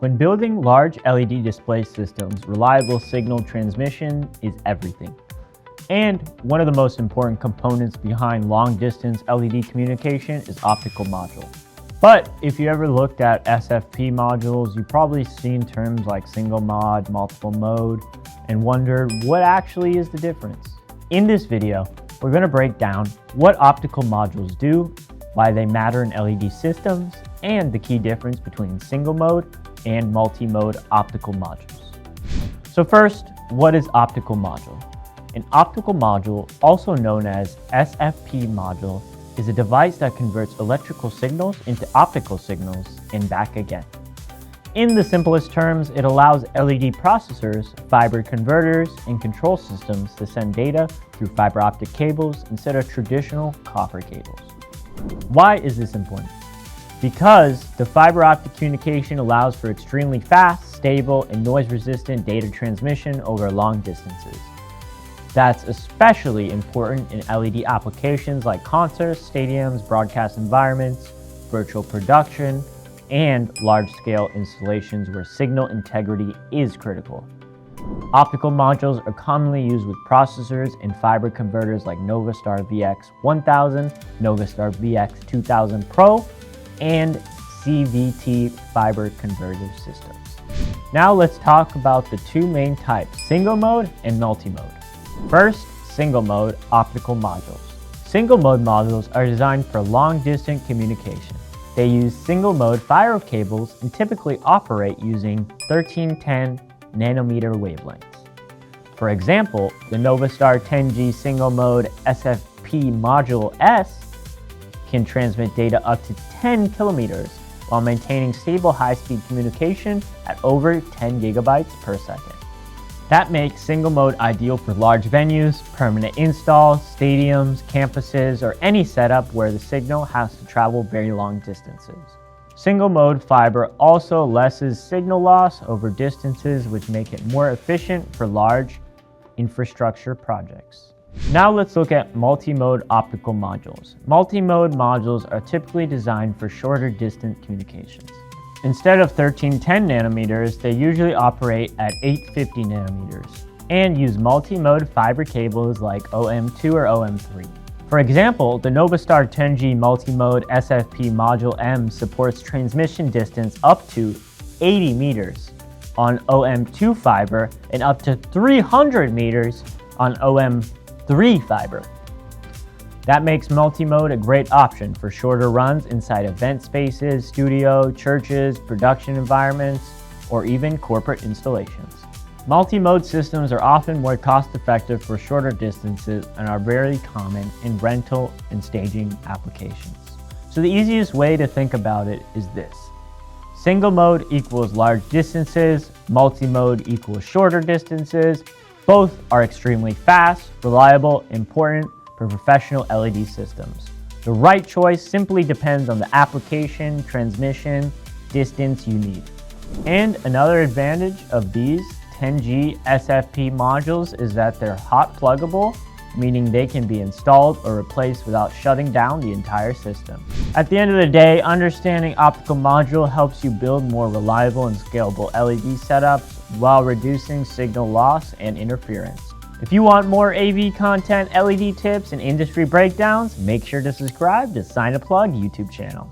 When building large LED display systems, reliable signal transmission is everything. And one of the most important components behind long-distance LED communication is optical module. But if you ever looked at SFP modules, you've probably seen terms like single mod, multiple mode, and wondered what actually is the difference. In this video, we're going to break down what optical modules do, why they matter in LED systems, and the key difference between single mode and multi-mode optical modules. So first, what is optical module? An optical module, also known as SFP module, is a device that converts electrical signals into optical signals and back again. In the simplest terms, it allows LED processors, fiber converters, and control systems to send data through fiber optic cables instead of traditional copper cables. Why is this important? Because the fiber optic communication allows for extremely fast, stable, and noise-resistant data transmission over long distances. That's especially important in LED applications like concerts, stadiums, broadcast environments, virtual production, and large-scale installations where signal integrity is critical. Optical modules are commonly used with processors and fiber converters like Novastar VX1000, Novastar VX2000 Pro, and CVT fiber converter systems. Now let's talk about the two main types, single mode and multi-mode. First, single mode optical modules. Single mode modules are designed for long-distance communication. They use single mode fiber cables and typically operate using 1310 nanometer wavelengths. For example, the Novastar 10G single mode SFP module S can transmit data up to 10 kilometers while maintaining stable high-speed communication at over 10 gigabytes per second. That makes single mode ideal for large venues, permanent installs, stadiums, campuses, or any setup where the signal has to travel very long distances. Single mode fiber also lessens signal loss over distances, which make it more efficient for large infrastructure projects. Now let's look at multi-mode optical modules. Multi-mode modules are typically designed for shorter distance communications. Instead of 1310 nanometers, they usually operate at 850 nanometers and use multi-mode fiber cables like OM2 or OM3. For example, the Novastar 10G multi-mode SFP module M supports transmission distance up to 80 meters on OM2 fiber and up to 300 meters on OM3 fiber. That makes multi-mode a great option for shorter runs inside event spaces, studio, churches, production environments, or even corporate installations. Multi-mode systems are often more cost-effective for shorter distances and are very common in rental and staging applications. So the easiest way to think about it is this. Single mode equals large distances, multi-mode equals shorter distances. Both are extremely fast, reliable, important for professional LED systems. The right choice simply depends on the application, transmission, distance you need. And another advantage of these 10G SFP modules is that they're hot pluggable, meaning they can be installed or replaced without shutting down the entire system. At the end of the day, understanding optical module helps you build more reliable and scalable LED setups while reducing signal loss and interference. If you want more AV content, LED tips, and industry breakdowns, make sure to subscribe to SinaPlug YouTube channel.